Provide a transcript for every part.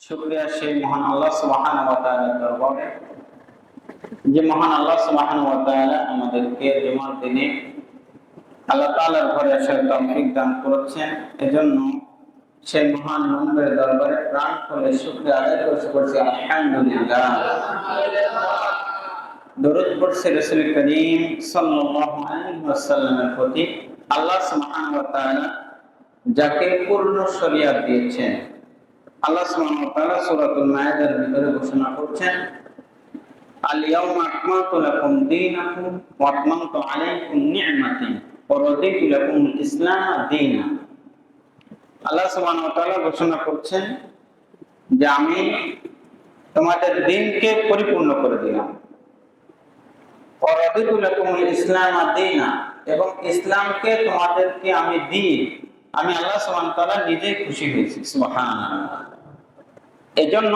শুকরিয়া সেই মহান আল্লাহ সুবহানাহু ওয়া তাআলার দরবারে, যে মহান আল্লাহ সুবহানাহু ওয়া তাআলা আমাদেরকে জুমার দিনে আল্লাহ তাআলার ঘরে আসার তৌফিক দান করেছেন। এজন্য সেই মহান রবের দরবারে প্রাণ খুলে শুকরিয়া আদায় করছি আলহামদুলিল্লাহ। দরুদ পড়ছি রাসূল করিম সাল্লাল্লাহু আলাইহি ওয়াসাল্লামের প্রতি। আল্লাহ সুবহানাহু ওয়া তাআলা যাকে পূর্ণ শরিয়াত দিয়েছেন, আল্লাহ সুবহানাহু ওয়া তাআলা সূরাতুল মায়েদার ভিতরে ঘোষণা করছেন, আল ইয়াউমা আকমালতু লাকুম দীনাকুম ওয়া আতমামতু আলাইকুম নি'মাতি ওয়া রাদিতু লাকুমুল ইসলাম দীনা। আল্লাহ সুবহানাহু ওয়া তাআলা ঘোষণা করছেন যে আমি তোমাদের দ্বীনকে পরিপূর্ণ করে দিলাম, ওয়া রাদিতু লাকুমুল ইসলাম দীনা, এবং ইসলামকে তোমাদেরকে আমি দিয়ে আমি আল্লাহ সুবহানাহু ওয়া তাআলা নিজেই খুশি হয়েছি। সুবহানাল্লাহ। এজন্য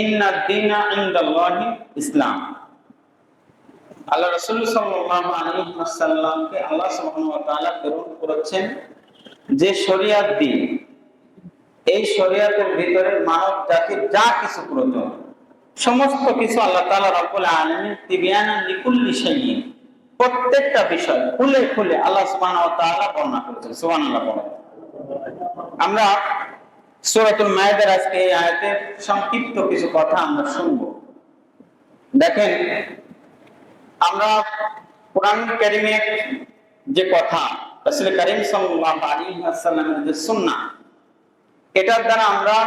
ইন্নাদ দীনা ইনদাল্লাহি ইসলাম। আল্লাহ রাসূল সাল্লাল্লাহু আলাইহি ওয়াসাল্লামকে আল্লাহ সুবহানাহু ওয়া তাআলা প্রেরণ করেছেন যে শরিয়াত দিয়ে, এই শরিয়াতের ভিতরে মানব জাতির যা কিছু প্রয়োজন সমস্ত কিছু আল্লাহ তাআলা রাব্বুল আলামিন তিবিয়ানান লিকুল্লি শাইইন, প্রত্যেকটা বিষয় খুলে খুলে আল্লাহ সুবহানাহু ওয়া তাআলা বর্ণনা করেছেন। সুবহানাল্লাহ। আমরা সূরাতুল মায়েদার আজকে এই আয়াতের সংক্ষিপ্ত কিছু কথা আমরা শুনব। দেখেন, আমরা কোরআন কারীমের যে কথা, রাসূল করিম সাল্লাল্লাহু আলাইহি ওয়াসাল্লামের যে সুন্নাহ, এটার দ্বারা আমরা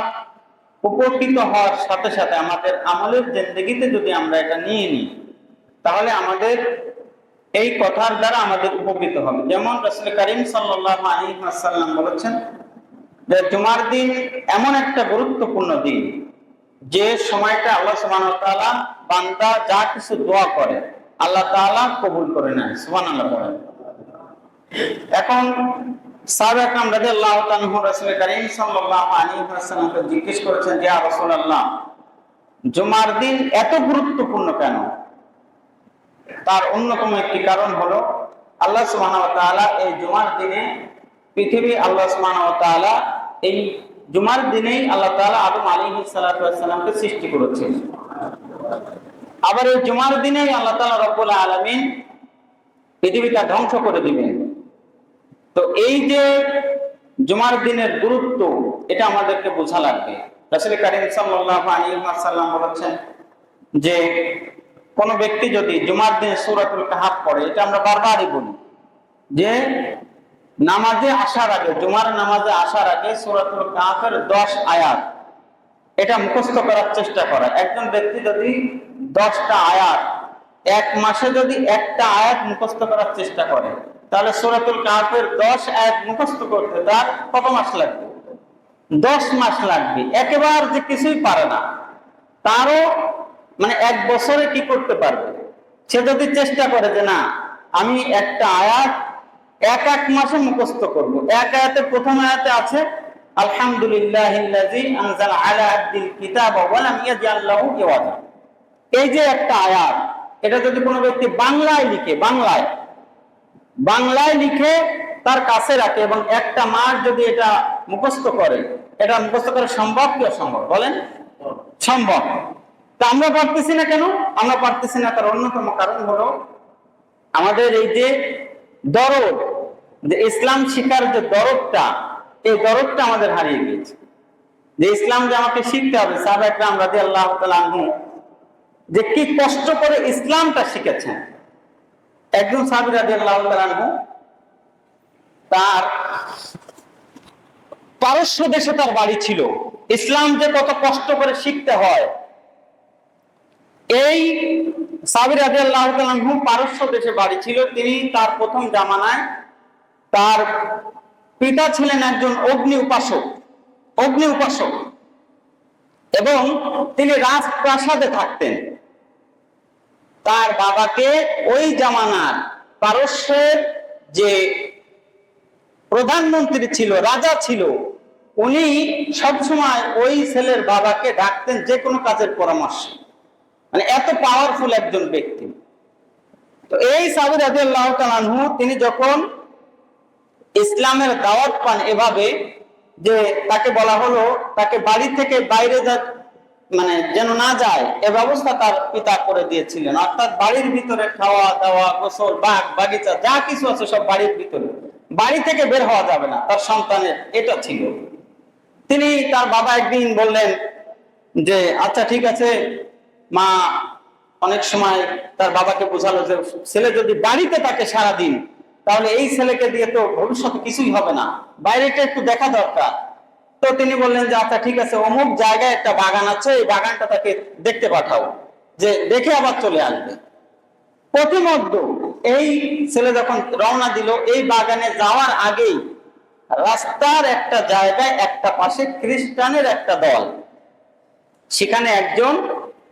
উপকৃত হওয়ার সাথে সাথে আমাদের আমলের জিন্দেগিতে যদি আমরা এটা নিয়ে নিই, তাহলে আমাদের এই কথার দ্বারা আমাদের উপকৃত হবে। যেমন রাসূল করিম সাল্লাল্লাহু আলাইহি ওয়াসাল্লাম বলেছেন যে জুমার দিন এমন একটা গুরুত্বপূর্ণ দিন, যে সময়টা আল্লাহ সুবহানাহু ওয়া তাআলা বান্দা যা কিছু দোয়া করে আল্লাহ তাআলা কবুল করে নেন। সুবহানাল্লাহ। এখন সাহাবা একরাম রাদিয়াল্লাহু তাআলা রাসূল করিম সাল্লাল্লাহু আলাইহি ওয়াসাল্লামকে জিজ্ঞেস করেছেন, যে ইয়া রাসূলুল্লাহ, জুমার দিন এত গুরুত্বপূর্ণ কেন? তার অন্যতম একটি কারণ হলো আল্লাহ সুবহানাহু ওয়া তাআলা এই জুমার দিনে পৃথিবী, আল্লাহ সুবহানাহু ওয়া তাআলা এই জুমার দিনেই আল্লাহ তাআলা আদম আলাইহিস সালাতু ওয়াস সালামকে সৃষ্টি করেছেন। আবার এই জুমার দিনেই আল্লাহ তাআলা রব্বুল আলামিন পৃথিবীটা ধ্বংস করে দিবেন। তো এই যে জুমার দিনের গুরুত্ব, এটা আমাদেরকে বোঝা লাগবে। রাসূল করিম সাল্লাল্লাহু আলাইহি ওয়াসাল্লাম বলেছেন যে কোন ব্যক্তি যদি জুমার দিনে সূরাতুল কাহফ পড়ে, এটা আমরা বারবারই বলি যে নামাজে আসার আগে, জুমার নামাজে আসার আগে সূরাতুল কাহফের 10 আয়াত এটা মুখস্থ করার চেষ্টা করে। একজন ব্যক্তি যদি 10টা আয়াত এক মাসে যদি একটা আয়াত মুখস্থ করার চেষ্টা করে, তাহলে সূরাতুল কাহফের 10 আয়াত মুখস্থ করতে তার কত মাস লাগবে? 10 মাস লাগবে। একেবারে যে কিছুই পারে না, তারও মানে 1 বছরে কি করতে পারবে? সে যদি চেষ্টা করে যে না, আমি একটা আয়াত এক মাসে মুখস্থ করব। এক আয়াতে, প্রথম আয়াতে আছে আলহামদুলিল্লাহিল্লাযী আনজালা আলা আবদিল কিতাবা ওয়া লাম ইয়াজআল লাহু ইওয়াজা। এই যে একটা আয়াত, এটা যদি কোনো ব্যক্তি বাংলায় লিখে, বাংলায় লিখে তার কাছে রাখে এবং একটা মাস যদি এটা মুখস্থ করে, এটা মুখস্থ করা সম্ভব কি অসম্ভব? বলেন, সম্ভব। তা আমরা পারতেছি না কেন? আমরা পারতেছি না, তার অন্যতম কারণ হলো আমাদের এই যে দরদ, যে ইসলাম শিখার যে দরদটা, এই দরদটা আমাদের হারিয়ে গিয়েছে। যে ইসলাম যে আমাকে শিখতে হবে, সাহাবা একরাম রাদিয়াল্লাহু তাআলা আনহু যে কি কষ্ট করে ইসলামটা শিখেছেন। একজন সাহাবী রাদিয়াল্লাহু তাআলা আনহু তার পারস্য দেশে তার বাড়ি ছিল। ইসলাম যে কত কষ্ট করে শিখতে হয়, এই সাহাবী রাদিয়াল্লাহু তাআলা আনহু পারস্য দেশে বাড়ি ছিল। তিনি তার প্রথম জামানায় তার পিতা ছিলেন একজন অগ্নি উপাসক, এবং তিনি রাজপ্রাসাদে থাকতেন। তার বাবাকে ওই জামানার পারস্যের যে প্রধানমন্ত্রী ছিল, রাজা ছিল, উনি সবসময় ওই ছেলের বাবাকে ডাকতেন যে কোনো কাজের পরামর্শ। মানে এত পাওয়ারফুল একজন ব্যক্তি। তো এই সাহাবী রাদিয়াল্লাহু তাআলা আনহু তিনি যখন ইসলামের দাওয়াত পান এভাবে, যে তাকে বলা হলো তাকে বাড়ি থেকে বাইরে মানে যেন না যায় এ ব্যবস্থা তার পিতা করে দিয়েছিলেন। অর্থাৎ বাড়ির ভিতরে খাওয়া দাওয়া, গোসল, বাগ বাগিচা যা কিছু আছে সব বাড়ির ভিতরে, বাড়ি থেকে বের হওয়া যাবে না, তার সন্তানের এটা ছিল। তিনি তার বাবা একদিন বললেন যে আচ্ছা ঠিক আছে। মা অনেক সময় তার বাবাকে বোঝালো যে ছেলে যদি বাড়িতে থাকে সারাদিন, তাহলে এই ছেলেকে দিয়ে তো ভবিষ্যতে কিছুই হবে না, বাইরেটা একটু দেখা দরকার। তো তিনি বললেন যে আচ্ছা ঠিক আছে, অমুক জায়গায় একটা বাগান আছে, এই বাগানটা তাকে দেখতে পাঠাও, যে দেখে আবার চলে আসবে। প্রতিমধ্য এই ছেলে যখন রওনা দিল, এই বাগানে যাওয়ার আগেই রাস্তার একটা জায়গায় একটা পাশে খ্রিস্টানের একটা দল, সেখানে একজন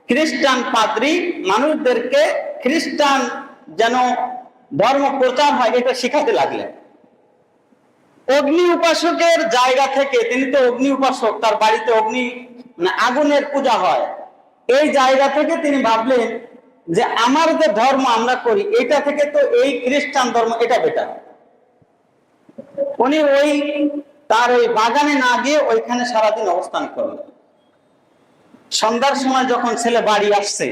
খ্রিস্টান পাদ্রী মানুষদেরকে খ্রিস্টান যেন ধর্ম প্রচার হয় এটা শিখাতে লাগলেন। অগ্নি উপাসকের জায়গা থেকে, তিনি তো অগ্নি উপাসক, তার বাড়িতে অগ্নি মানে আগুনের পূজা হয়, এই জায়গা থেকে তিনি ভাবলেন যে আমার যে ধর্ম আমরা করি এটা থেকে তো এই খ্রিস্টান ধর্ম এটা বেটার। উনি তার ওই বাগানে না গিয়ে ওইখানে সারাদিন অবস্থান করলেন। সন্ধ্যার সময় যখন ছেলে বাড়ি আসছে,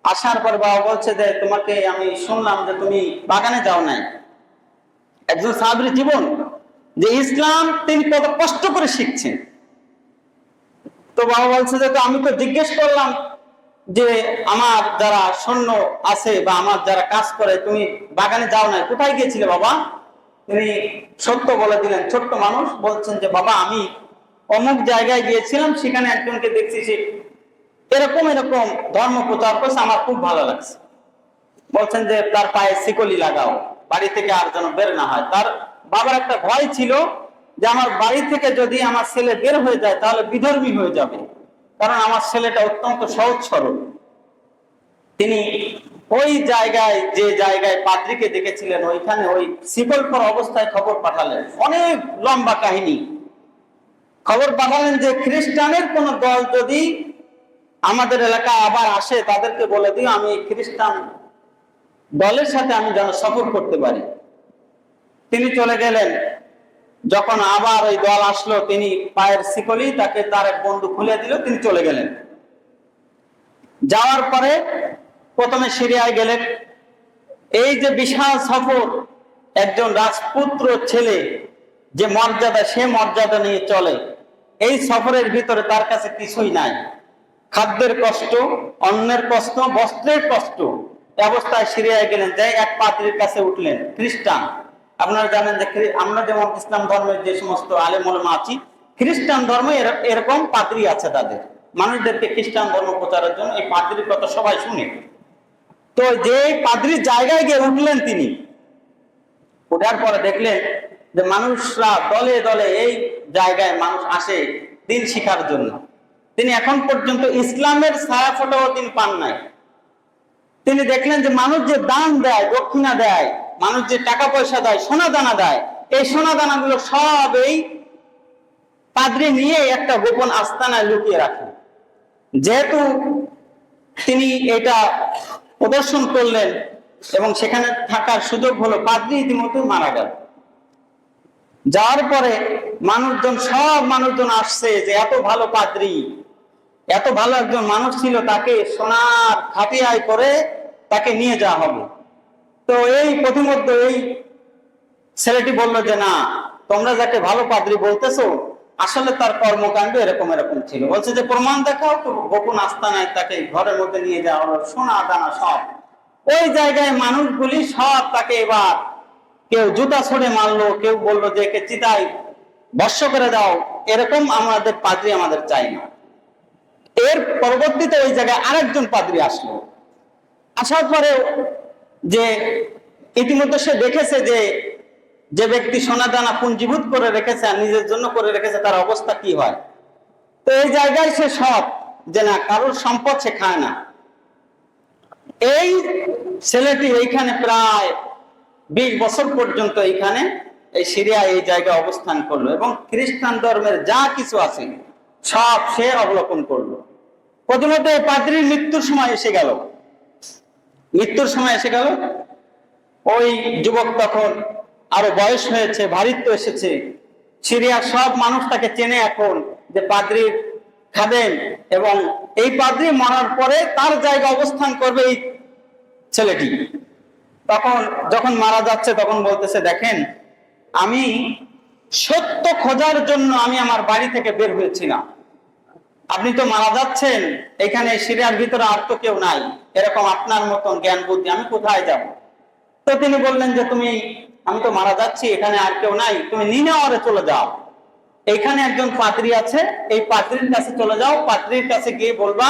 আসার পর বাবা বলছে যে তোমাকে আমি শুনলাম যে তুমি বাগানে যাও নাই। একজন সাহাবীর জীবন, যে ইসলাম তিনি কত কষ্ট করে শিখছেন। তো বাবা বলছে যে আমি তো জিজ্ঞেস করলাম যে আমার যারা সৈন্য আছে বা আমার যারা কাজ করে, তুমি বাগানে যাও নাই, কোথায় গিয়েছিলে বাবা? তিনি সত্য বলে দিলেন। ছোট্ট মানুষ বলছেন যে বাবা আমি অমুক জায়গায় গিয়েছিলাম, সেখানে একজনকে দেখছি সে এরকম এরকম ধর্ম প্রচার করছে, আমার খুব ভালো লাগছে। বলছেন যে তার পায়ে শিকলি লাগাও, বাড়ি থেকে আর যেন বের না হয়। তার বাবার একটা ভয় ছিল যে আমার বাড়ি থেকে যদি আমার ছেলে বের হয়ে যায় তাহলে বিধর্মী হয়ে যাবে, কারণ আমার ছেলেটা অত্যন্ত সহজ সরল। তিনি ওই জায়গায়, যে জায়গায় পাদ্রীকে দেখেছিলেন, ওইখানে ওই শিকলপর অবস্থায় খবর পাঠালেন। অনেক লম্বা কাহিনী। খবর পাঠালেন যে খ্রিস্টানের কোন দল যদি আমাদের এলাকায় আবার আসে, তাদেরকে বলে দিও আমি খ্রিস্টান দলের সাথে আমি যেন সফর করতে পারি। তিনি চলে গেলেন। যখন আবার ওই দল আসলো, তিনি পায়ের শিকলি তাকে তার এক বন্ধু খুলে দিল, তিনি চলে গেলেন। যাওয়ার পরে প্রথমে সিরিয়ায় গেলেন। এই যে বিশাল সফর, একজন রাজপুত্র ছেলে যে মর্যাদা, সে মর্যাদা নিয়ে চলে। এই সফরের ভিতরে তার কাছে কিছুই নাই, খাদ্যের কষ্ট, অন্নের কষ্ট, বস্ত্রের কষ্ট। অবস্থায় সিরিয়ায় গেলেন, যাই এক পাদ্রীর কাছে উঠলেন, খ্রিস্টান। আপনারা জানেন যে আমরা যেমন ইসলাম ধর্মের যে সমস্ত আলেম ওলামা আছি, খ্রিস্টান ধর্মে এরকম পাদ্রী আছে, তাদের মানুষদেরকে খ্রিস্টান ধর্ম প্রচারের জন্য এই পাদ্রীর কথা সবাই শুনে। তো যে পাদ্রীর জায়গায় গিয়ে উঠলেন, তিনি ওঠার পরে দেখলেন যে মানুষরা দলে দলে এই জায়গায় মানুষ আসে দিন শিখার জন্য। তিনি এখন পর্যন্ত ইসলামের ছায়া ফোঁটাও তিনি পান নাই। তিনি দেখলেন যে মানুষ যে দান দেয়, দক্ষিণা দেয়, মানুষ যে টাকা পয়সা দেয়, সোনা দানা দেয়, এই সোনা দানাগুলো সব এই পাদ্রী নিয়ে একটা গোপন আস্তানায় লুকিয়ে রাখেন। যেহেতু তিনি এটা প্রদর্শন করলেন এবং সেখানে থাকার সুযোগ হলো, পাদ্রী ইতিমধ্যে মারা গেল। যাওয়ার পরে সব মানুষজন আসছে যে এত ভালো পাদ্রী, এত ভালো একজন মানুষ ছিল, তাকে সোনার খাটিয়ায় করে তাকে নিয়ে যাওয়া হবে। তো এই প্রতিমধ্যে এই ছেলেটি বলল যে না, তোমরা যাকে ভালো পাদ্রী বলতেছো, আসলে তার কর্মকাণ্ড এরকম এরকম ছিল। বলছে যে প্রমাণ দেখাও। তো গোপন আস্তানায় তাকে ঘরের মধ্যে নিয়ে যাওয়া হলো, সোনা দানা সব। ওই জায়গায় মানুষগুলি সব তাকে এবার কেউ জুতা ছড়ে মারলো, কেউ বললো যে একে চিতায় বর্ষ করে দাও, এরকম আমাদের পাদ্রী আমাদের চাই না। এর পরবর্তীতে ওই জায়গায় আরেকজন পাদ্রী আসলো। আসার পরে যে ইতিমধ্যে সে দেখেছে যে যে ব্যক্তি সোনা দানা পুঞ্জীভূত করে রেখেছে আর নিজের জন্য করে রেখেছে, তার অবস্থা কি হয়। তো এই জায়গায় সে সব যে না, কারোর সম্পদ সে খায় না। এই ছেলেটি এইখানে প্রায় 20 বছর পর্যন্ত এইখানে এই সিরিয়া এই জায়গায় অবস্থান করলো এবং খ্রিস্টান ধর্মের যা কিছু আছে সব সে অবলোকন করলো। প্রথমত এই পাদ্রীর মৃত্যুর সময় এসে গেল। ওই যুবক তখন আরো বয়স হয়েছে, ভারিত্ব এসেছে, সিরিয়ার সব মানুষ তাকে চেনে এখন যে পাদ্রীর খাদেম, এবং এই পাদ্রী মরার পরে তার জায়গা অবস্থান করবে এই ছেলেটি। তখন যখন মারা যাচ্ছে তখন বলতেছে, দেখেন আমি সত্য খোঁজার জন্য আমি আমার বাড়ি থেকে বের হয়েছিলাম, আপনি তো মারা যাচ্ছেন, এখানে সিরিয়ার ভিতরে আর তো কেউ নাই এরকম আপনার মতন জ্ঞান বুদ্ধি, আমি কোথায় যাব? তো তিনি বললেন যে আমি তো মারা যাচ্ছি, এখানে আর কেউ নাই, তুমি নিনেওয়ারে চলে যাও, এখানে একজন পাদ্রী আছে, এই পাদ্রীর কাছে চলে যাও, পাদ্রীর কাছে গিয়ে বলবা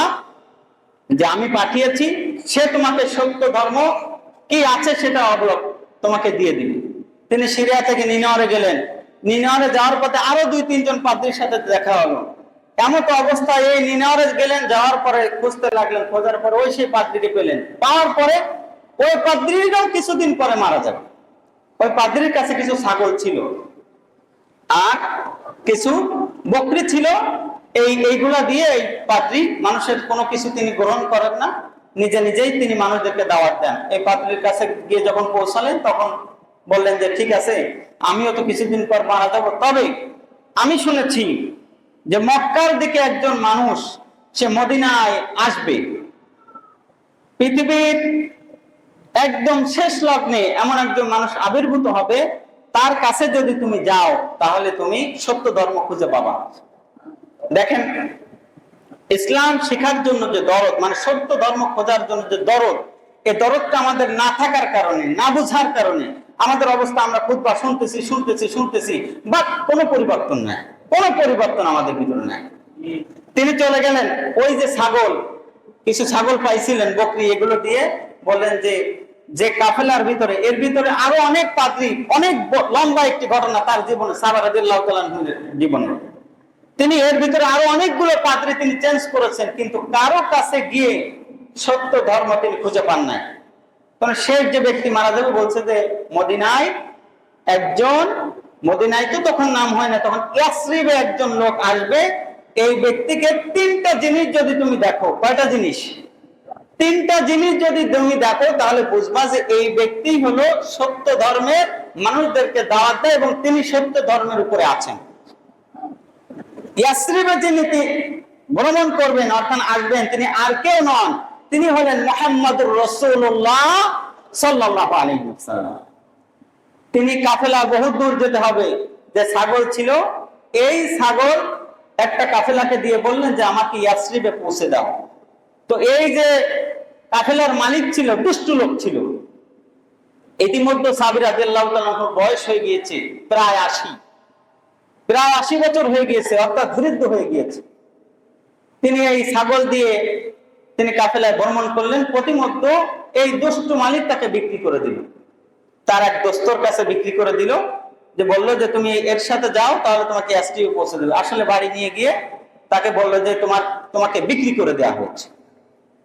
যে আমি পাঠিয়েছি, সে তোমাকে সত্য ধর্ম কি আছে সেটা তোমাকে দিয়ে দিবে। তিনি সিরিয়া থেকে নিনেওয়ারে গেলেন। নিনেওয়ারে যাওয়ার পথে আরো 2-3 জন পাদ্রীর সাথে দেখা হলো। এমন তো অবস্থায় এই নিনেওয়ারে গেলেন, যাওয়ার পরে খুঁজতে লাগলেন, খোঁজার পরে ওই সেই পাদ্রীকে পেলেন। পাওয়ার পরে ওই পাদ্রীরাও কিছুদিন পরে মারা যাবে। ওই পাদ্রীর কাছে কিছু ছাগল ছিল আর কিছু বকরি ছিল, এইগুলা দিয়ে এই পাদ্রী মানুষের কোনো কিছু তিনি গ্রহণ করেন না, নিজে নিজেই তিনি মানুষদেরকে দাওয়াত দেন। এই পাদ্রীর কাছে গিয়ে যখন পৌঁছালেন তখন বললেন যে ঠিক আছে, আমিও তো কিছুদিন পর মারা যাবো, তবে আমি শুনেছি যে মক্কার দিকে একজন মানুষ সে মদিনায় আসবে, পৃথিবীর একদম শেষ লগ্নে এমন একজন মানুষ আবির্ভূত হবে, তার কাছে যদি তুমি যাও তাহলে তুমি সত্য ধর্ম খুঁজে পাবা। দেখেন ইসলাম শেখার জন্য যে দরদ, মানে সত্য ধর্ম খোঁজার জন্য যে দরদ, এই দরদটা আমাদের না থাকার কারণে, না বুঝার কারণে আমাদের অবস্থা, আমরা খুতবা শুনতেছি বাট কোনো পরিবর্তন নাই, কোনো পরিবর্তন আমাদের ভিতরে নাই। তিনি চলে গেলেন, ওই যে কিছু ছাগল পাইছিলেন, বকরি, এগুলো দিয়ে বললেন যে কাফেলার ভিতরে, এর ভিতরে আরো অনেক পাদ্রী, অনেক লম্বা একটি ঘটনা তার জীবনে, সাহাবা রাদিয়াল্লাহু তাআলা আনহুর জীবনে, তিনি এর ভিতরে আরো অনেকগুলো পাদ্রী তিনি চেঞ্জ করেছেন, কিন্তু কারো কাছে গিয়ে সত্য ধর্ম তিনি খুঁজে পান নাই। কারণ শেষ যে ব্যক্তি মারা যাবে বলছে যে মদিনায় তো তখন নাম হয় না, তখন ইয়াসরিবে একজন লোক আসবে, এই ব্যক্তিকে 3টা জিনিস যদি তুমি দেখো, কয়টা জিনিস? 3টা জিনিস যদি তুমি দেখো তাহলে বুঝবা যে এই ব্যক্তি হলো সত্য ধর্মের মানুষদেরকে দাওয়াত দেয় এবং তিনি সত্য ধর্মের উপরে আছেন। ইয়াসরিবে যিনি ভ্রমণ করবেন অর্থাৎ আসবেন, তিনি আর কেউ নন, তিনি হলেন মুহাম্মদুর রাসূলুল্লাহ সাল্লাল্লাহু আলাইহি ওয়াসাল্লাম। তিনি কাফেলা বহু দূর যেতে হবে, যে ছাগল ছিল এই ছাগল একটা কাফেলাকে দিয়ে বললেন যে আমাকে ইয়াসরিবে পৌঁছে দাও। তো এই যে কাফেলার মালিক ছিল, দুষ্ট লোক ছিল, ইতিমধ্যে সাহাবী রাদিয়াল্লাহু তাআলা বয়স হয়ে গিয়েছে প্রায় 80 বছর হয়ে গিয়েছে, অর্থাৎ বৃদ্ধ হয়ে গিয়েছে। তিনি এই ছাগল দিয়ে তিনি কাফেলায় ভ্রমণ করলেন। প্রতিমধ্যে এই দুষ্ট মালিক তাকে বিক্রি করে দিল, তার এক দোস্তর কাছে বিক্রি করে দিল, যে বললো যে তুমি এর সাথে যাও তাহলে তোমাকে এসটিও পৌঁছে দেবে। আসলে বাড়ি নিয়ে গিয়ে তাকে বললো যে তোমাকে বিক্রি করে দেওয়া হচ্ছে,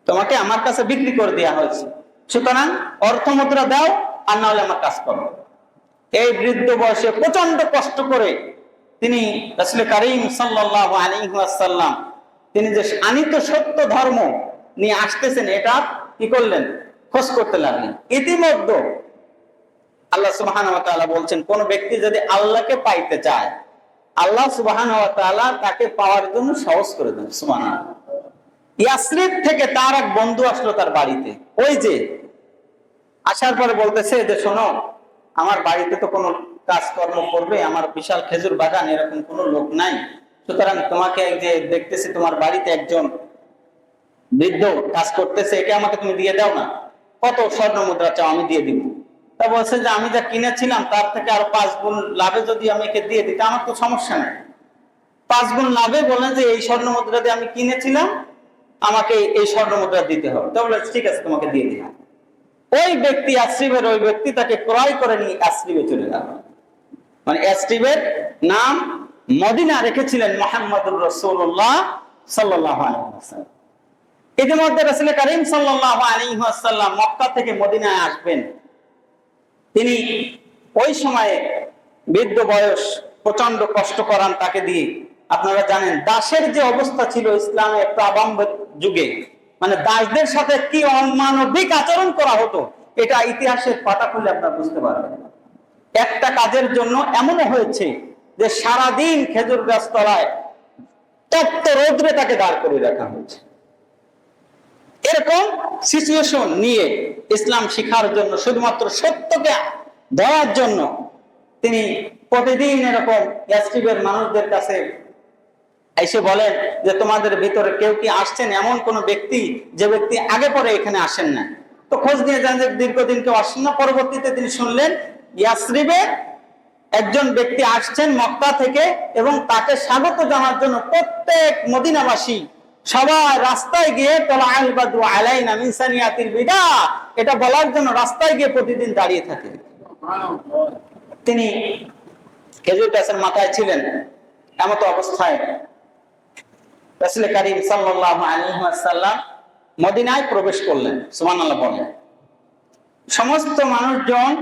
তোমাকে আমার কাছে বিক্রি করে দেওয়া হয়েছে, সুতরাং অর্থ মুদ্রা দাও আর না হলে আমার কাজ করো। এই বৃদ্ধ বয়সে প্রচন্ড কষ্ট করে তিনি রাসূল কারীম সাল্লাল্লাহু আলাইহি ওয়াসাল্লাম তিনি যে আনিত সত্য ধর্ম নিয়ে আসতেছেন এটা কি করলেন? খোঁজ করতে লাগলেন। ইতিমধ্যে আল্লাহ সুবহানাহু ওয়া তাআলা বলছেন, কোন ব্যক্তি যদি আল্লাহকে পাইতে চায় আল্লাহ সুবহানাহু ওয়া তাআলা তাকে পাওয়ার জন্য সহজ করে দেন। সুবহানাল্লাহ। ইয়াসরিব থেকে তার এক বন্ধু আসলো তার বাড়িতে, ওই যে আসার পরে বলতেছে যে শোনো, আমার বাড়িতে তো কোনো কাজকর্ম করবে, আমার বিশাল খেজুর বাগান, এরকম কোনো লোক নাই, সুতরাং তোমাকে যে দেখতেছি তোমার বাড়িতে একজন বৃদ্ধ কাজ করতেছে, একে আমাকে তুমি দিয়ে দাও না, কত স্বর্ণ মুদ্রা চাও আমি দিয়ে দিব। তা বলছে যে আমি যা কিনেছিলাম তার থেকে আরো 5 গুণ লাভে যদি আমি একে দিয়ে দিতে আমার তো সমস্যা নেই। 5 গুণ লাভে বলেন যে এই স্বর্ণ মুদ্রা দিয়ে আমি কিনেছিলাম, আমাকে এই স্বর্ণ মুদ্রা দিতে হবে। তো বলে ঠিক আছে তোমাকে দিয়ে দিলাম। ওই ব্যক্তি ইয়াসরিবের ওই ব্যক্তি তাকে ক্রয় করে নিয়ে ইয়াসরিবে চলে গেল। মানে ইয়াসরিবের নাম মদিনা রেখেছিলেন মুহাম্মদুর রাসূলুল্লাহ সাল্লাল্লাহু আলাইহি ওয়াসাল্লাম। ইতিমধ্যে রাসূল কারীম সাল্লাল্লাহু আলাইহি ওয়াসাল্লাম মক্কা থেকে মদিনায় আসবেন। তিনি ওই সময়ে বৃদ্ধ বয়স, প্রচন্ড কষ্ট করান তাকে দিয়ে। আপনারা জানেন দাসের যে অবস্থা ছিল ইসলামের প্রারম্ভ যুগে, মানে দাসদের সাথে কি অমানবিক আচরণ করা হতো, এটা ইতিহাসের পাতা খুলে আপনারা বুঝতে পারবেন। একটা কাজের জন্য এমনও হয়েছে যে সারাদিন খেজুর গাছ তলায় তপ্ত রৌদ্রে তাকে দাঁড় করে রাখা হয়েছে। এরকম সিচুয়েশন নিয়ে ইসলাম শিখার জন্য, শুধুমাত্র সত্যকে দেওয়ার জন্য তিনি প্রতিদিন এরকম ইয়াসরিবের মানুষদের কাছে এসে বলেন যে তোমাদের ভিতরে কেউ কি আসছেন এমন কোন ব্যক্তি যে ব্যক্তি আগে পরে এখানে আসেন না। তো খোঁজ নিয়ে যান যে দীর্ঘদিন কেউ আসেন না। পরবর্তীতে তিনি শুনলেন ইয়াসরিবে একজন ব্যক্তি আসছেন মক্কা থেকে, এবং তাকে স্বাগত জানার জন্য প্রত্যেক মদিনাবাসী সবাই রাস্তায় গিয়ে তালাআল বাদু আলাইনা মিন সানিয়াতিল বিদা এটা বলার জন্য রাস্তায় গিয়ে প্রতিদিন দাঁড়িয়ে থাকেন। তিনি খেজুর গাছের মাথায় ছিলেন। এমত অবস্থায় রাসূল করিম সাল্লাল্লাহু আলাইহি ওয়াসাল্লাম মদিনায় প্রবেশ করলেন। সুবহানাল্লাহ বলেন। সমস্ত মানুষজন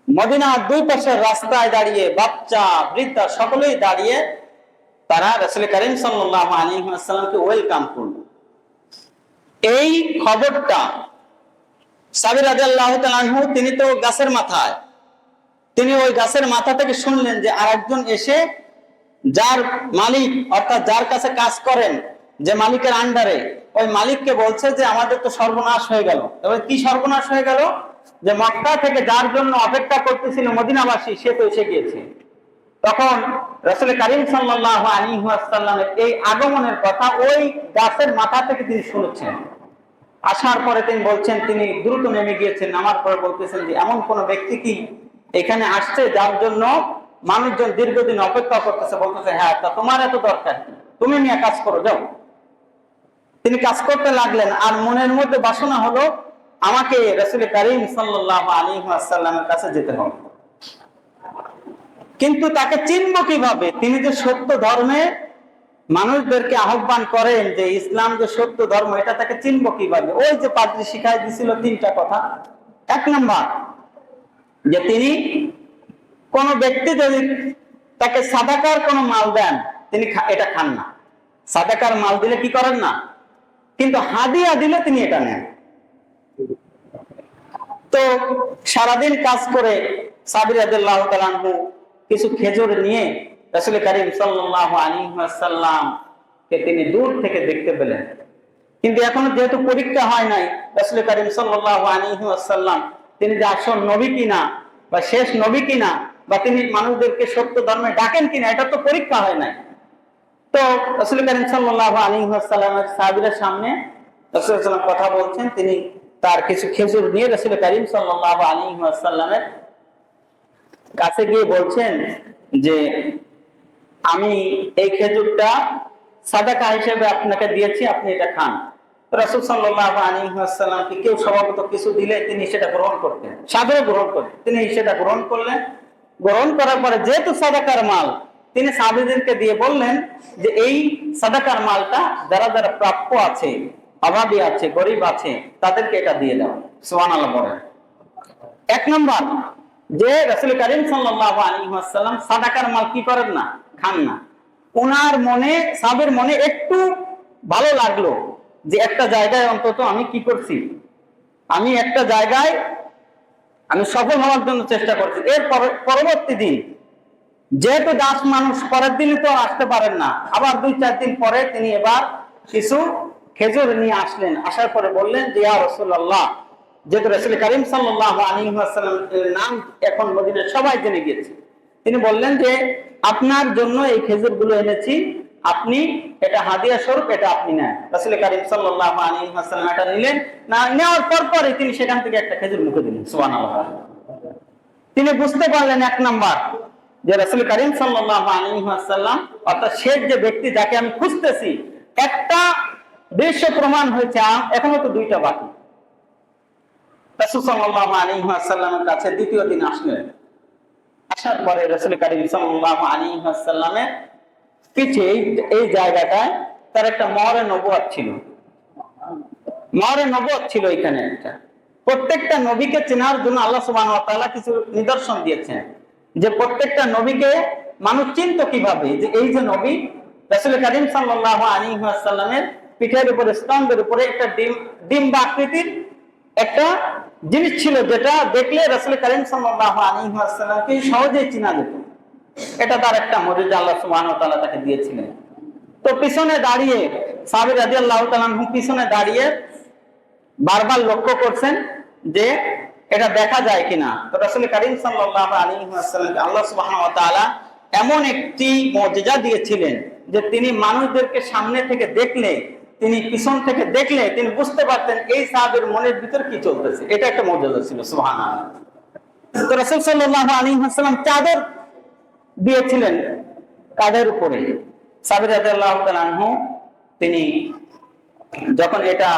মদিনার দুই পাশের রাস্তায় দাঁড়িয়ে, বাচ্চা বৃদ্ধা সকলেই দাঁড়িয়ে তারা রাসূল করিম সাল্লাল্লাহু আলাইহি ওয়াসাল্লামকে ওয়েলকাম করল। এই খবরটা সাবির রাদিয়াল্লাহু তাআলা আনহু, তিনি তো গাছের মাথায়, তিনি ওই গাছের মাথা থেকে শুনলেন যে আরেকজন এসে যার মালিক অর্থাৎ যার কাছে কাজ করেন, যে মালিকের আন্ডারে, ওই মালিককে বলছে যে আমাদের তো সর্বনাশ হয়ে গেল। এবার কি সর্বনাশ হয়ে গেল? যে মক্কা থেকে যার জন্য অপেক্ষা করতেছিল মদিনাবাসী, সে তো এসে গিয়েছে। তখন রাসূল করিম সাল্লাল্লাহু আলাইহি ওয়াসাল্লামের এই আগমনের কথা ওই গাছের মাথা থেকে তিনি শুনেছেন। আসার পরে তিনি বলছেন, তিনি দ্রুত নেমে গিয়েছেন। নামার পরে বলতেছেন যে এমন কোন ব্যক্তি কি এখানে আসছে যার জন্য মানুষজন দীর্ঘদিন অপেক্ষা করতেছে? বলতেছে হ্যাঁ। তা তোমার এত দরকার কি? তুমি নিয়ে কাজ করো, যাও। তিনি কাজ করতে লাগলেন, আর মনের মধ্যে বাসনা হলো আমাকে রাসূল করিম সাল্লাল্লাহু আলাইহি ওয়াসাল্লামের কাছে যেতে হবে। কিন্তু তাকে চিনব কিভাবে? তিনি যে সত্য ধর্মে মানুষদেরকে আহ্বান করেন, যে ইসলাম যে সত্য ধর্ম, এটা তাকে চিনব কিভাবে? ওই যে পাদ্রী শিখাই দিছিল তিনটা কথা। এক নম্বর, যে তিনি কোন ব্যক্তি যদি তাকে সাদাকার কোন মাল দেন, তিনি এটা খান না। সাদাকার মাল দিলে কি করেন না, কিন্তু হাদিয়া দিলে তিনি এটা নেন। তো সারাদিন কাজ করে সাবির রাদিয়াল্লাহু তাআলা আনহু কিছু খেজুর নিয়ে রাসূল করিম সাল্লাল্লাহু আলাইহি ওয়াসাল্লাম কে তিনি দূর থেকে দেখতে পেলেন। কিন্তু এখনো যেহেতু পরীক্ষা হয় নাই, রাসূল করিম সাল্লাল্লাহু আলাইহি ওয়াসাল্লাম তিনি যে আসল নবী কিনা বা শেষ নবী কিনা, বা তিনি মানুষদেরকে সত্য ধর্মে ডাকেন কিনা, এটা তো পরীক্ষা হয় নাই। তো রাসূল করিম সাল্লাল্লাহু আলাইহি ওয়াসাল্লামের সাহাবীদের সামনে রাসূল সাল্লাল্লাহু আলাইহি ওয়াসাল্লাম কথা বলছেন। তিনি তার কিছু খেজুর নিয়ে রাসূল করিম সাল্লাল্লাহু আলাইহি ওয়াসাল্লামের কাছে গিয়ে বলছেন যে আমি এই খেজুরটা সাদাকা হিসেবে আপনাকে দিয়েছি, আপনি এটা খান। রাসূল সাল্লাল্লাহু আলাইহি ওয়াসাল্লামকে কেউ স্বভাবত কিছু দিলে তিনি সেটা গ্রহণ করতেন, সাদরে গ্রহণ করতেন। তিনি সেটা গ্রহণ করলেন। গ্রহণ করার পরে যেহেতু সাদাকার মাল, তিনি সাহাবীদেরকে দিয়ে বললেন যে এই সাদাকার মালটা যারা যারা প্রাপ্য আছে, অভাবী আছে, গরিব আছে, তাদেরকে এটা দিয়ে দাও। সুবহানাল্লাহ বলেন। এক নম্বর, যে রাসূল করিম সাল্লাল্লাহু আলাইহি ওয়াসাল্লাম সাদাকার মাল কি করেন না, খান না। ওনার মনে, সাহাবীর মনে একটু ভালো লাগলো যে একটা জায়গায় অন্তত আমি কি করছি, আমি একটা জায়গায় আমি সফল হওয়ার জন্য চেষ্টা করছি। এর পরবর্তী দিন যেহেতু দাস মানুষ, পরের দিনই তো আসতে পারেন না, আবার 2-4 দিন পরে তিনি এবার কিছু খেজুর নিয়ে আসলেন। আসার পরে বললেন যে ইয়া রাসূলুল্লাহ, যেহেতু রাসূল করিম সাল্লাল্লাহু আলাইহি ওয়াসাল্লামের নাম এখন মদিনায় সবাই জেনে গিয়েছে, তিনি বললেন যে আপনার জন্য এই খেজুরগুলো এনেছি, আপনি এটা হাদিয়া স্বরূপ, এটা আপনি নেন। রাসূল করিম সাল্লাল্লাহু আলাইহি ওয়াসাল্লাম এটা নিলেন। না নেওয়ার পরপরই তিনি সেখান থেকে একটা খেজুর মুখে দিলেন। সুবহানাল্লাহ। তিনি বুঝতে পারলেন এক নাম্বার যে রাসূল করিম সাল্লাল্লাহু আলাইহি ওয়াসাল্লাম অর্থাৎ শেষ যে ব্যক্তি যাকে আমি খুঁজতেছি, একটা দৃশ্য প্রমাণ হয়েছে, এখনো তো 2টা বাকি। রাসূল সাল্লাল্লাহু আলাইহি ওয়াসাল্লামের কাছে দ্বিতীয় দিন আসলেন। আসার পরে রাসূল করিম সাল্লাল্লাহু আলাইহি ওয়াসাল্লামের পিছে এই জায়গাটায় তার একটা মোহরে নবুয়ত ছিল। মোহরে নবুয়ত ছিল এখানে একটা। প্রত্যেকটা নবীকে চেনার জন্য আল্লাহ সুবহানাহু ওয়া তাআলা কিছু নিদর্শন দিয়েছেন, যে প্রত্যেকটা নবীকে মানুষ চিনতো কিভাবে, যে এই যে নবী, রাসূল করিম সাল্লাল্লাহু আলাইহি ওয়াসাল্লামের পিঠের উপরে, স্তম্ভের উপরে একটা ডিম্ব আকৃতির একটা জিনিস ছিল, যেটা দেখলে রাসূল করিম সাল্লাল্লাহু আলাইহি ওয়াসাল্লামকে সহজেই চেনা যেত। এটা তার একটা মুজিজা আল্লাহ সুবহানাহু ওয়া তাআলা তাকে দিয়েছিলেন। তো পিছনে দাঁড়িয়ে সাহাবী রাদিয়াল্লাহু তাআলা আনহু পিছনে দাঁড়িয়ে বারবার লক্ষ্য করছেন যে এটা দেখা যায় কিনা। তো রাসূল কারীম সাল্লাল্লাহু আলাইহি ওয়াসাল্লামকে আল্লাহ সুবহানাহু ওয়া তাআলা এমন একটি মুজিজা দিয়েছিলেন যে তিনি মানুষদেরকে সামনে থেকে দেখলে, তিনি পিছন থেকে দেখলে তিনি বুঝতে পারতেন এই সাহাবীর মনের ভিতর কি চলতেছে। এটা একটা মুজিজা ছিল, সুবহানাল্লাহ। তো রাসূল সাল্লাল্লাহু আলাইহি ওয়াসাল্লাম চাদর দিয়েছিলেন কাঁধের উপরে। সাহাবী রাদিয়াল্লাহু তাআলা আনহু তিনি যখন এটা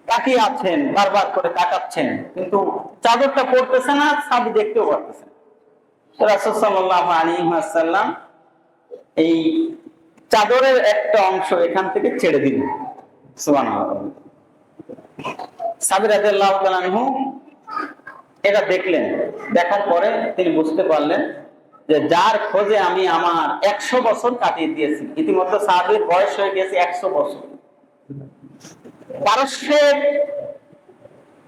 তাকিয়ে আছেন, বারবার করে তাকাচ্ছেন, কিন্তু চাদরটা পড়তেছে না, সাহাবী দেখতেও পারতেছেন। তো রাসূল সাল্লাল্লাহু আলাইহি ওয়াসাল্লাম এই চাদরের একটা অংশ এখান থেকে ছেড়ে দিলেন, সুবহানাল্লাহ। সাহাবী রাদিয়াল্লাহু তাআলা আনহু এটা দেখলেন, দেখার পরে তিনি বুঝতে পারলেন যে যার খোঁজে আমি আমার 100 বছর কাটিয়ে দিয়েছি। ইতিমধ্যে সাহাবীর বয়স হয়ে গেছে 100 বছর। পারস্যের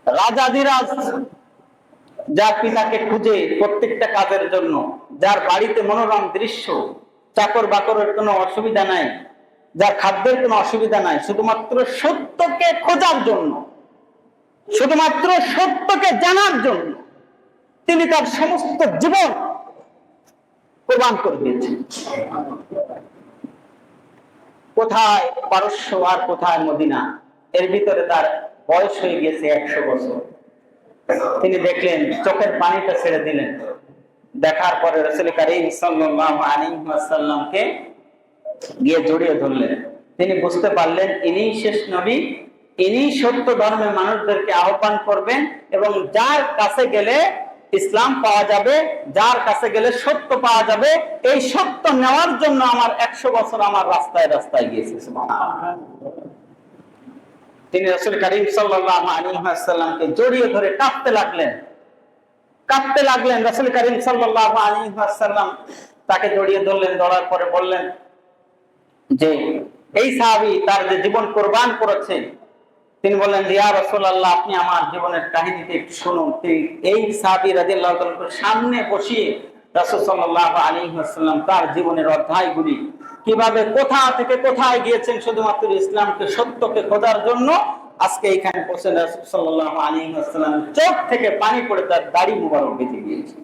রাজাধিরাজ যার পিতাকে খুঁজে প্রত্যেকটা কাজের জন্য, যার বাড়িতে মনোরম দৃশ্য, চাকর বাকরের কোনো অসুবিধা নাই, যার খাদ্যের কোনো অসুবিধা নাই, শুধুমাত্র সত্যকে খোঁজার জন্য, শুধুমাত্র সত্যকে জানার জন্য তিনি তার সমস্ত জীবন কোরবান করে দিয়েছেন। কোথায় পারস্য আর কোথায় মদিনা, এর ভিতরে তার বয়স হয়ে গেছে 100 বছর। তিনি দেখলেন, চোখের পানিটা ছেড়ে দিলেন। দেখার পরে রাসূল কারীম সাল্লাল্লাহু আলাইহি ওয়াসাল্লামকে গিয়ে জড়িয়ে ধরলেন। তিনি বুঝতে পারলেন ইনি শেষ নবী, ইনি সত্য ধর্মে মানুষদেরকে আহ্বান করবেন এবং যার কাছে গেলে ইসলাম পাওয়া যাবে, যার কাছে গেলে সত্য পাওয়া যাবে, এই সত্য নেওয়ার জন্য আমার 100 বছর আমার রাস্তায় রাস্তায় গিয়েছে। তিনি রাসূল কারীম সাল্লাল্লাহু আলাইহি ওয়াসাল্লামকে জড়িয়ে ধরে কাঁদতে লাগলেন। রাসূল কারীম সাল্লাল্লাহু আলাইহি ওয়াসাল্লাম তাকে জড়িয়ে ধরলেন, ধরার পরে বললেন যে এই সাহাবী তার যে জীবন কোরবান করেছে, তিনি বললেন ইয়া রাসূলুল্লাহ, আপনি আমার জীবনের কাহিনীটা একটু শুনুন। এই সাহাবী রাদিয়াল্লাহু তাআলার সামনে বসিয়ে রাসূল সাল্লাল্লাহু আলাইহি ওয়াসাল্লাম তার জীবনের অধ্যায়গুলি, কিভাবে কোথা থেকে কোথায় গিয়েছেন শুধুমাত্র ইসলামকে সত্যকে খোঁজার জন্য, আজকে এখানে পৌঁছেন। রাসূল সাল্লাল্লাহু আলাইহি ওয়াসাল্লাম চোখ থেকে পানি পড়ে তার দাড়ি মুবারক বেঁচে গিয়েছে।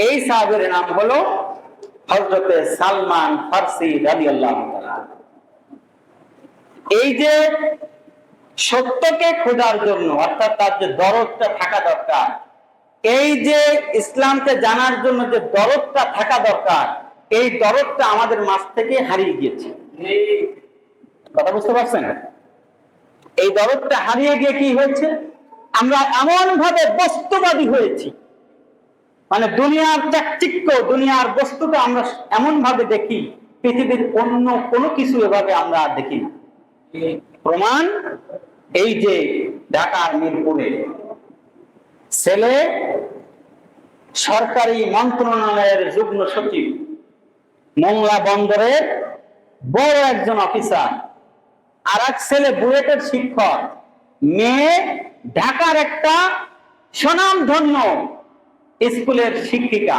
এই সাহাবীর নাম হলো হযরত সালমান ফারসি রাদিয়াল্লাহু তাআলা। এই যে সত্যকে খোঁজার জন্য, অর্থাৎ তার যে দরদটা থাকা দরকার, এই যে ইসলামকে জানার জন্য যে দরদটা থাকা দরকার, এই দরদটা আমাদের মাঝ থেকে হারিয়ে গিয়েছে। কথা বুঝতে পারছেন? এই দরদটা হারিয়ে গিয়ে কি হয়েছে, আমরা এমন ভাবে বস্তুবাদী হয়েছি, মানে দুনিয়ার চাকচিক্য, দুনিয়ার বস্তুকে আমরা এমন ভাবে দেখি, পৃথিবীর অন্য কোনো কিছু এভাবে আমরা আর দেখি না। প্রমাণ এই যে ঢাকার মিরপুরে ছেলে সরকারি মন্ত্রণালয়ের যুগ্ম সচিব, মোংলা বন্দরের বড় একজন অফিসার, আর এক ছেলে বুয়েটের শিক্ষক, মেয়ে ঢাকার একটা সুনামধন্য স্কুলের শিক্ষিকা।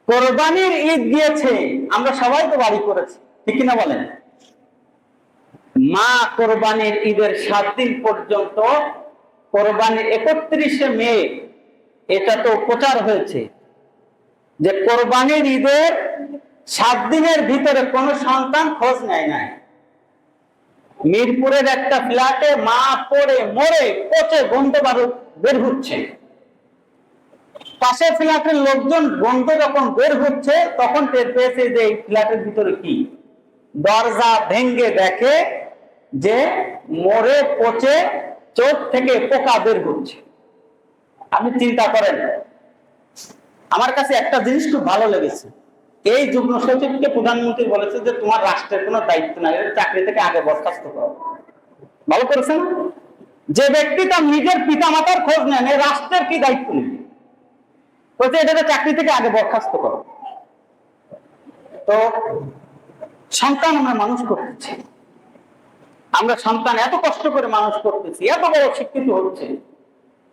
কোরবানির ঈদ গিয়েছে, আমরা সবাই তো বাড়ি করেছি, ঠিক কিনা বলেন? মা কোরবানির ঈদের 7 দিন পর্যন্ত, কোরবানির 31শে মে এটা তো প্রচার হয়েছে যে কোরবানির ঈদের 7 দিনের ভিতরে কোন সন্তান খোঁজ নেয় নাই। মিরপুরের একটা ফ্ল্যাটে মা পড়ে মরে পচে গন্ধ বের হচ্ছে। পাশে ফ্ল্যাটের লোকজন গন্ধ যখন বের হচ্ছে তখন টের পেয়েছে যে এই ফ্ল্যাটের ভিতরে কি। দরজা ভেঙে দেখে যে মরে পচে চোখ থেকে পোকা বের হচ্ছে। আপনি চিন্তা করেন, আমার কাছে একটা জিনিস খুব ভালো লেগেছে। এই যুগ্ম সচিবকে প্রধানমন্ত্রী বলেছে যে তোমার রাষ্ট্রের কোনো দায়িত্ব নাই, চাকরি থেকে আগে বরখাস্ত করো। ভালো করেছেন? যে ব্যক্তি তার নিজের পিতা মাতার খোঁজ নেন, এই রাষ্ট্রের কি দায়িত্ব নেবে? বলছে এটাকে চাকরি থেকে আগে বরখাস্ত করো। তো সন্তান আমরা মানুষ করতেছি, আমরা সন্তান এত কষ্ট করে মানুষ করতেছি, এত বড় শিক্ষিত হচ্ছে,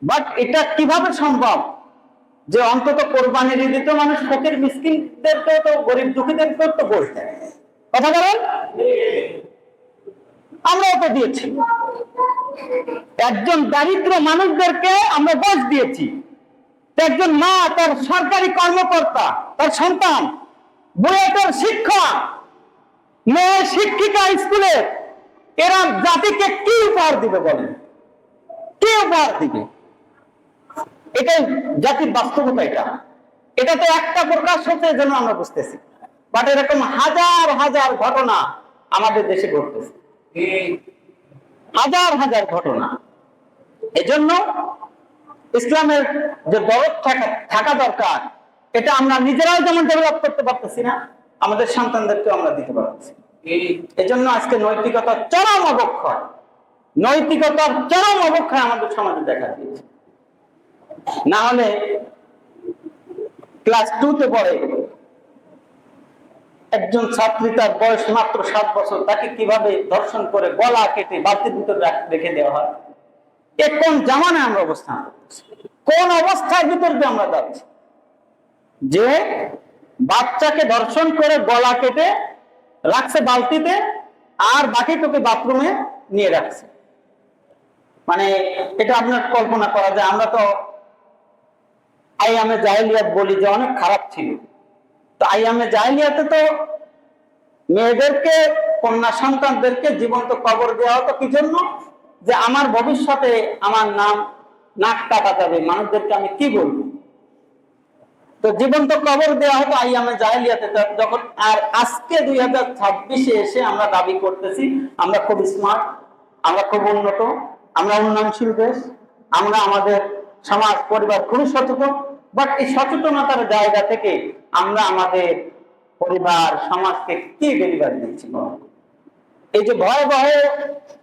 বাট এটা কিভাবে সম্ভব যে অন্তত কোরবানির ঈদে তো মানুষ ফকির মিসকিনদেরকেও তো গরিব দুঃখীদেরকেও তো গোশ দেয়। কথা বলেন, আমরাও তো দিয়েছি। একজন দারিদ্র মানুষদেরকে আমরা গোশ দিয়েছি। একজন মা তার সরকারি কর্মকর্তা, তার সন্তান, বুয়েটের শিক্ষক, মেয়ে শিক্ষিকা স্কুলে, এরা জাতিকে কি উপহার দিবে বলেন? কি উপহার দিবে? এটাই জাতির বাস্তবতা। এটা তো একটা প্রকাশ হচ্ছে যেন আমরা বুঝতেছি, বাট এরকম হাজার হাজার ঘটনা আমাদের দেশে ঘটতেছে, হাজার হাজার ঘটনা। এজন্য ইসলামের যে দরদ থাকা দরকার, এটা আমরা নিজেরাও যেমন ডেভেলপ করতে পারতেছি না, আমাদের সন্তানদেরকেও আমরা দিতে পারতেছি। এজন্য আজকে নৈতিকতার চরম অবক্ষয়, নৈতিকতার চরম অবক্ষয় আমাদের সমাজে দেখা দিয়েছে। না হলে ক্লাস 2 তে পড়ে একজন ছাত্রী, তার বয়স মাত্র 7 বছর, তাকে কিভাবে ধর্ষণ করে গলা কেটে বালতির ভিতরে রেখে দেওয়া হয়। এ কোন জামানায় আমরা অবস্থান করতেছি? কোন অবস্থার ভিতর দিয়ে আমরা যাচ্ছি যে বাচ্চাকে ধর্ষণ করে গলা কেটে রাখছে বালতিতে, আর বাকিটুকু বাথরুমে নিয়ে রাখছে? মানে এটা আপনার কল্পনা করা যায়। আমরা তো আইয়ামে জাহেলিয়াত বলি যে অনেক খারাপ ছিল। তো আইয়ামে জাহেলিয়াতে তো মেয়েদেরকে, কন্যা সন্তানদেরকে জীবন্ত কবর দেওয়া হতো কি জন্য? যে আমার ভবিষ্যতে আমার নাক কাটা যাবে, মানুষদেরকে আমি কি বলবো? তো জীবন্ত কবর দেওয়া হতো আইয়ামে জাহেলিয়াতে। যখন আর আজকে 2026-এ এসে আমরা দাবি করতেছি আমরা খুব স্মার্ট, আমরা খুব উন্নত, আমরা উন্নয়নশীল দেশ, আমরা আমাদের সমাজ পরিবার খুবই সচেতন। বাট এই সচেতনতার জায়গা থেকে আমরা আমাদের পরিবার সমাজকে কি ডেলিভারি দিচ্ছি? এই যে ভয়াবহ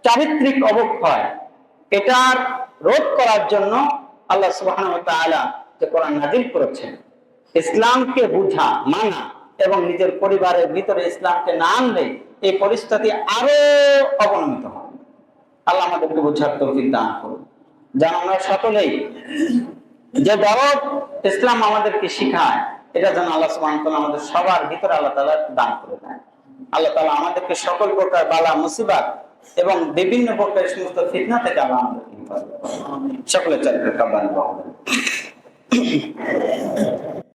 চারিত্রিক অবক্ষয়, এটার রোধ করার জন্য আল্লাহ সুবহানাহু ওয়া তাআলা যে কোরআন নাযিল করেছেন, ইসলামকে বুঝা, মানা এবং নিজের পরিবারের ভিতরে ইসলামকে না আনলে এই পরিস্থিতি আরো অবনমিত হবে। আল্লাহ আমাদেরকে বুঝার তৌফিক দান করুন। যেন আমরা সকলেই যে দরদ ইসলাম আমাদেরকে শিখায়, এটা যেন আল্লাহ সুবহানাহু ওয়া তাআলা আমাদের সবার ভিতরে আল্লাহ তাআলা দান করে দেন। আল্লাহ তাআলা আমাদেরকে সকল প্রকার বালা মুসিবত এবং বিভিন্ন প্রকার সমস্ত ফিতনা থেকে আল্লাহ আমাদেরকে হেফাজত করুন। সকলের চারিত্রিক কাব্বানি বলেন।